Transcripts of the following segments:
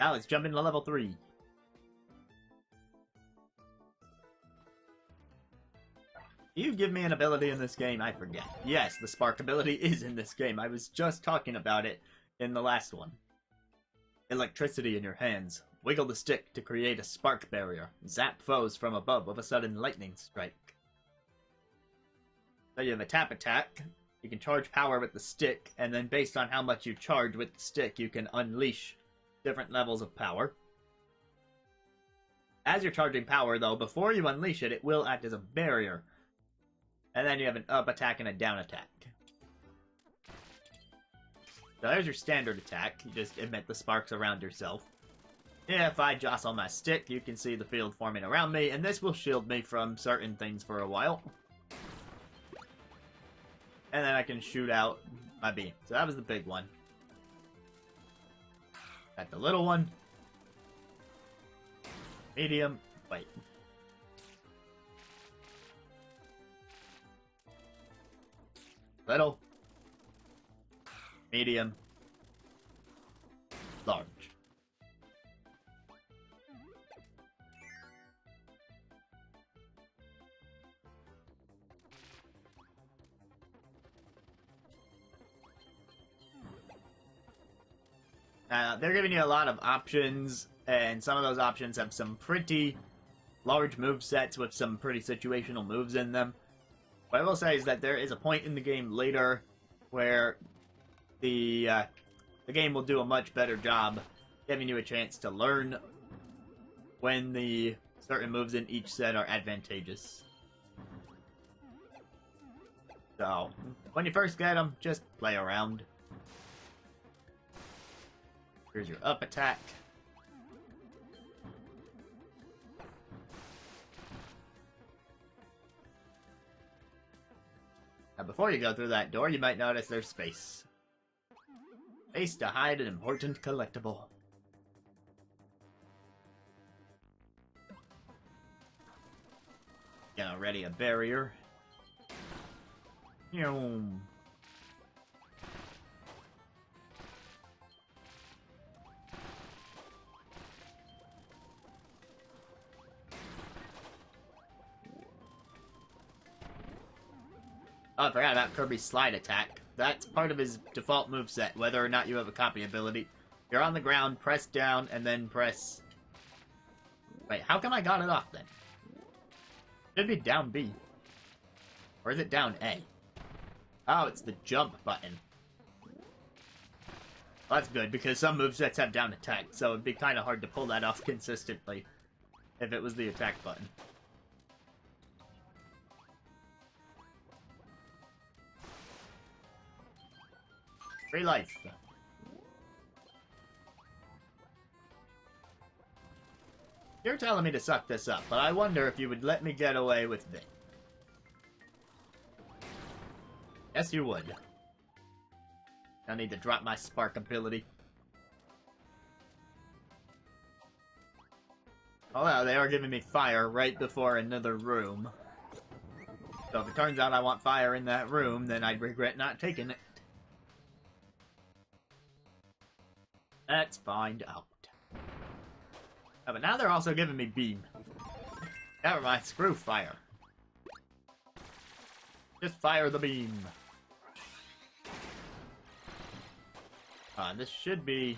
Now let's jump into level 3. You give me an ability in this game, I forget. Yes, the spark ability is in this game. I was just talking about it in the last one. Electricity in your hands. Wiggle the stick to create a spark barrier. Zap foes from above with a sudden lightning strike. So you have a tap attack. You can charge power with the stick, and then based on how much you charge with the stick, you can unleash different levels of power. As you're charging power, though, before you unleash it, it will act as a barrier. And then you have an up attack and a down attack. So there's your standard attack. You just emit the sparks around yourself. If I jostle my stick, you can see the field forming around me, and this will shield me from certain things for a while. And then I can shoot out my beam. So that was the big one. Got the little one. Medium. Wait. Little. Medium. Large. They're giving you a lot of options, and some of those options have some pretty large move sets with some pretty situational moves in them. What I will say is that there is a point in the game later where the game will do a much better job giving you a chance to learn when the certain moves in each set are advantageous. So, when you first get them, just play around. Here's your up attack. Now before you go through that door, you might notice there's space. Space to hide an important collectible. Gonna ready a barrier. Yoom. Oh, I forgot about Kirby's slide attack. That's part of his default moveset, whether or not you have a copy ability. You're on the ground, press down, and then press... Wait, how come I got it off then? Should be down B. Or is it down A? Oh, it's the jump button. Well, that's good, because some movesets have down attack, so it'd be kind of hard to pull that off consistently if it was the attack button. Free life. You're telling me to suck this up, but I wonder if you would let me get away with this. Yes, you would. I need to drop my spark ability. Oh wow, they are giving me fire right before another room. So if it turns out I want fire in that room, then I'd regret not taking it. Let's find out. Oh, but now they're also giving me beam. Never mind, screw fire. Just fire the beam. This should be...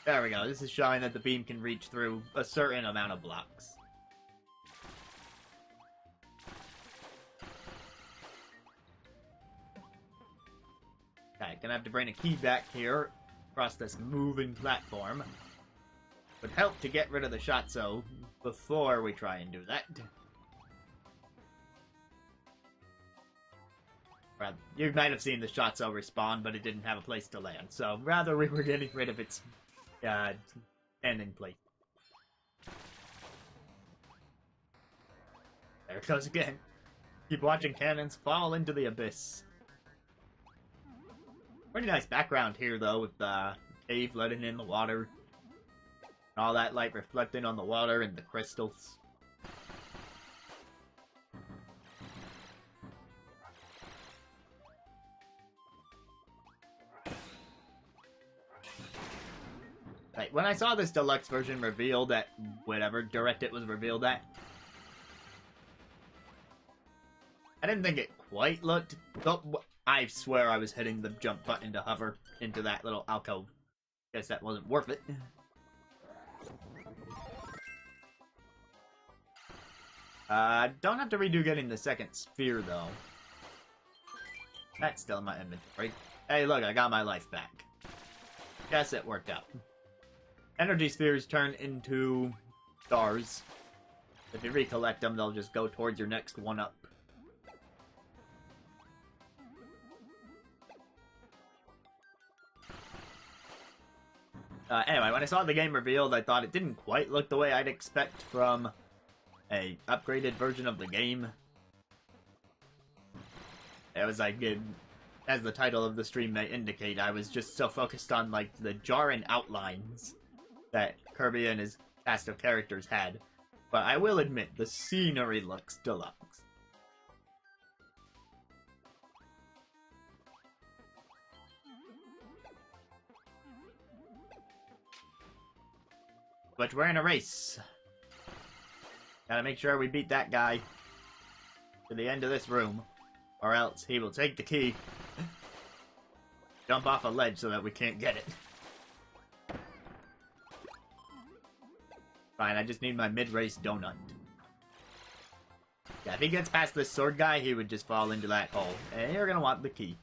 There we go, this is showing that the beam can reach through a certain amount of blocks. Okay, gonna have to bring a key back here across this moving platform. Would help to get rid of the Shotzo before we try and do that. Well, you might have seen the Shotzo respawn, but it didn't have a place to land, so rather we were getting rid of its landing plate. There it goes again. Keep watching cannons fall into the abyss. Pretty nice background here, though, with the cave letting in the water. And all that light reflecting on the water and the crystals. Like, when I saw this deluxe version revealed at whatever direct it was revealed at, I didn't think it quite looked... I swear I was hitting the jump button to hover into that little alcove. Guess that wasn't worth it. Don't have to redo getting the second sphere, though. That's still in my inventory. Hey, look, I got my life back. Guess it worked out. Energy spheres turn into stars. If you recollect them, they'll just go towards your next one-up. Anyway, when I saw the game revealed, I thought it didn't quite look the way I'd expect from a upgraded version of the game. It was like, as the title of the stream may indicate, I was just so focused on, like, the jarring outlines that Kirby and his cast of characters had. But I will admit, the scenery looks deluxe. But we're in a race. Gotta make sure we beat that guy to the end of this room, or else he will take the key, jump off a ledge so that we can't get it. Fine, I just need my mid-race donut. Yeah, if he gets past this sword guy, he would just fall into that hole. And you're gonna want the key.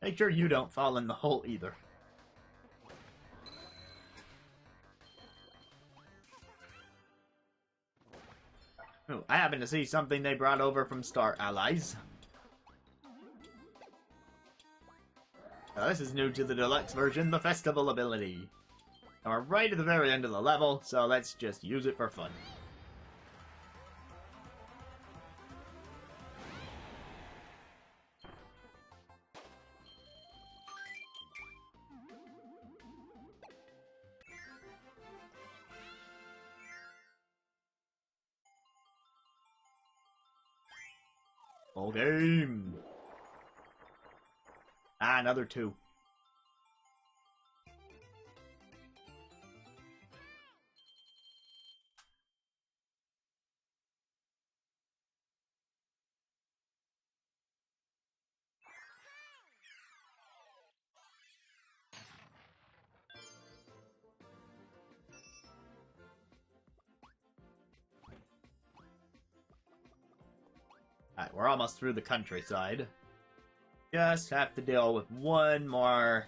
Make sure you don't fall in the hole either. Ooh, I happen to see something they brought over from Star Allies. Now, this is new to the deluxe version, the Festival ability. And we're right at the very end of the level, so let's just use it for fun. Full game! Ah, another 2. Alright, we're almost through the countryside. Just have to deal with one more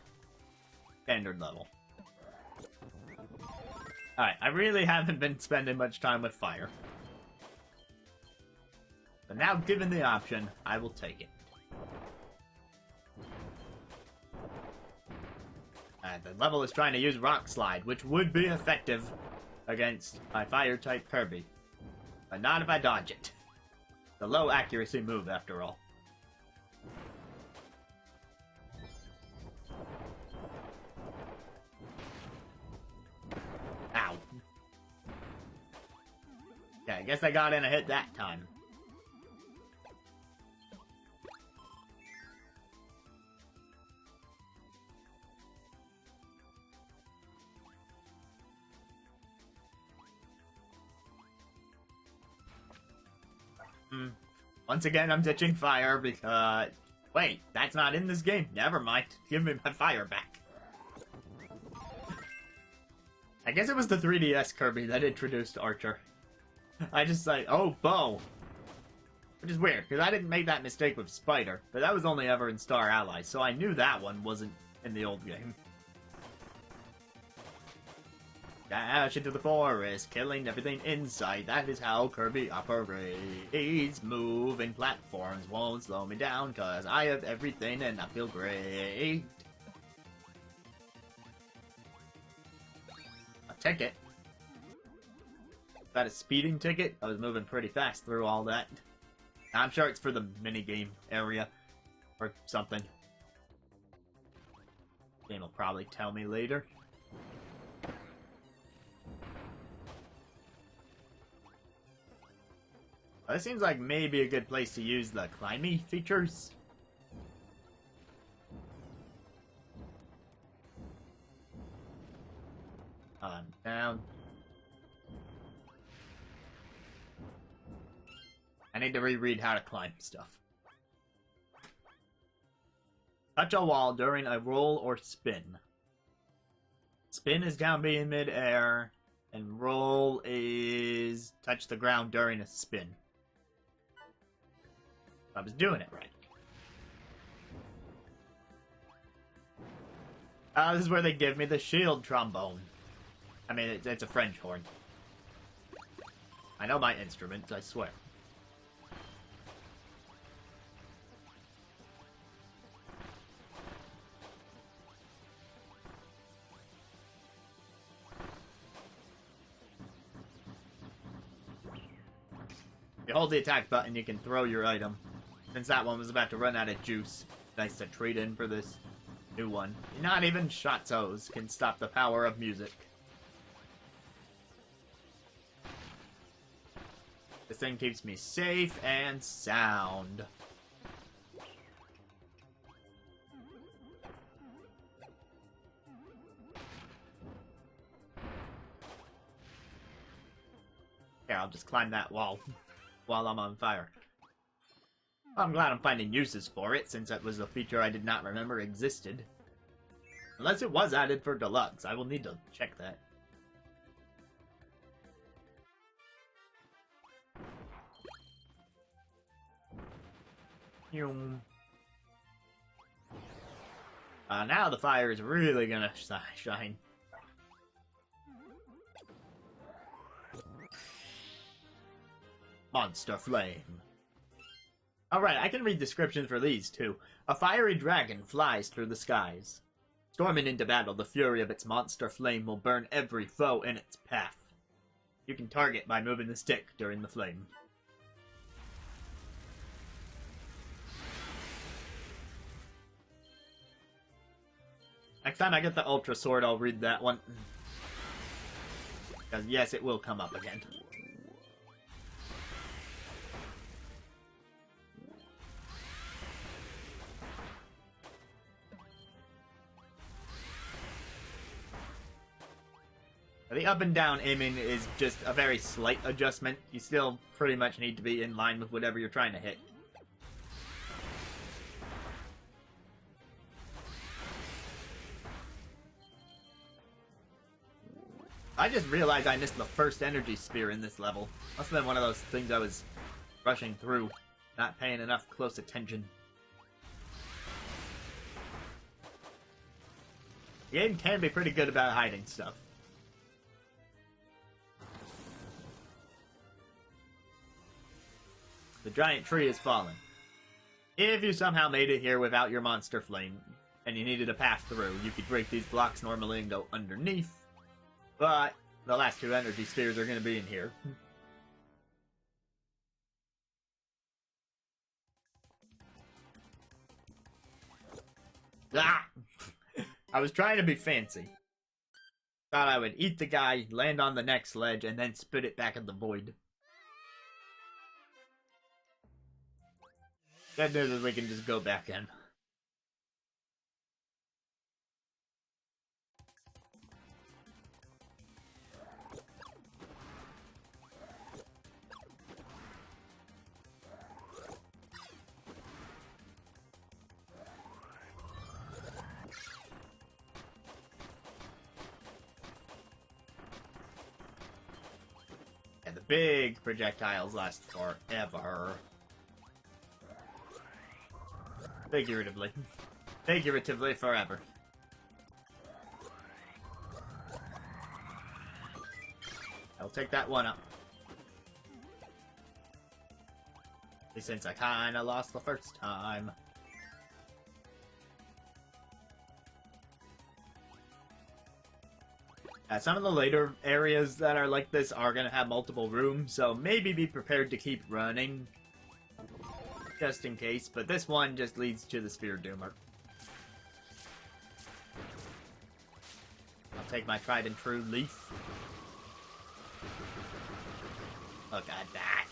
standard level. Alright, I really haven't been spending much time with fire. But now, given the option, I will take it. And the level is trying to use Rock Slide, which would be effective against my fire-type Kirby. But not if I dodge it. The low accuracy move, after all. Ow. Okay, I guess I got in a hit that time. Once again, I'm ditching fire because... Wait, that's not in this game. Never mind. Give me my fire back. I guess it was the 3DS Kirby that introduced Archer. I just like, oh, bow. Which is weird, because I didn't make that mistake with Spider, but that was only ever in Star Allies, so I knew that one wasn't in the old game. Dash into the forest, killing everything in sight. That is how Kirby operates. Moving platforms won't slow me down, cause I have everything and I feel great. A ticket? Is that a speeding ticket? I was moving pretty fast through all that. I'm sure it's for the minigame area, or something. Game will probably tell me later. This seems like maybe a good place to use the climby features. Down. I need to reread how to climb stuff. Touch a wall during a roll or spin. Spin is down B in mid-air, and roll is touch the ground during a spin. I was doing it right. This is where they give me the shield trombone. I mean, it's a French horn. I know my instruments, I swear. If you hold the attack button, you can throw your item. Since that one was about to run out of juice, nice to trade in for this new one. Not even Shotzos can stop the power of music. This thing keeps me safe and sound. Here, I'll just climb that wall while I'm on fire. I'm glad I'm finding uses for it, since that was a feature I did not remember existed. Unless it was added for Deluxe. I will need to check that. Now the fire is really gonna shine. Monster Flame. Alright, I can read descriptions for these, too. A fiery dragon flies through the skies. Storming into battle, the fury of its monster flame will burn every foe in its path. You can target by moving the stick during the flame. Next time I get the Ultra Sword, I'll read that one. Because, yes, it will come up again. The up and down aiming is just a very slight adjustment. You still pretty much need to be in line with whatever you're trying to hit. I just realized I missed the first energy sphere in this level. Must have been one of those things I was rushing through, not paying enough close attention. The game can be pretty good about hiding stuff. The giant tree is fallen. If you somehow made it here without your monster flame, and you needed to pass through, you could break these blocks normally and go underneath. But the last two energy spheres are going to be in here. Ah! I was trying to be fancy. Thought I would eat the guy, land on the next ledge, and then spit it back in the void. Good news is we can just go back in. And the big projectiles last forever. Figuratively. Figuratively forever. I'll take that one up. Since I kinda lost the first time. Some of the later areas that are like this are gonna have multiple rooms, so maybe be prepared to keep running. Just in case, but this one just leads to the Sphere Doomer. I'll take my tried and true leaf. Look at that.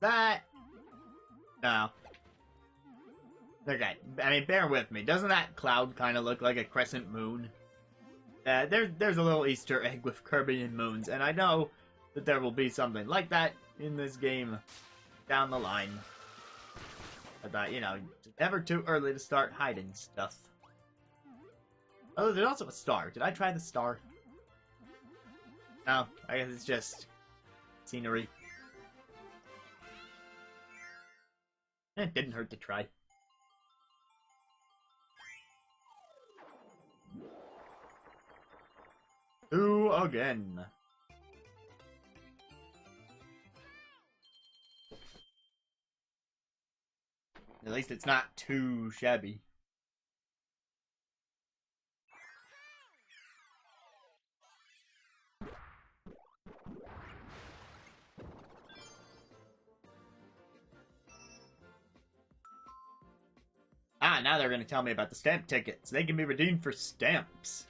That... No. Okay, I mean, bear with me. Doesn't that cloud kind of look like a crescent moon? There's a little Easter egg with Kirby and moons, and I know that there will be something like that in this game down the line. But, you know, it's never too early to start hiding stuff. Oh, there's also a star. Did I try the star? No, I guess it's just scenery. It didn't hurt to try. Two again. At least it's not too shabby. Ah, now they're going to tell me about the stamp tickets. They can be redeemed for stamps.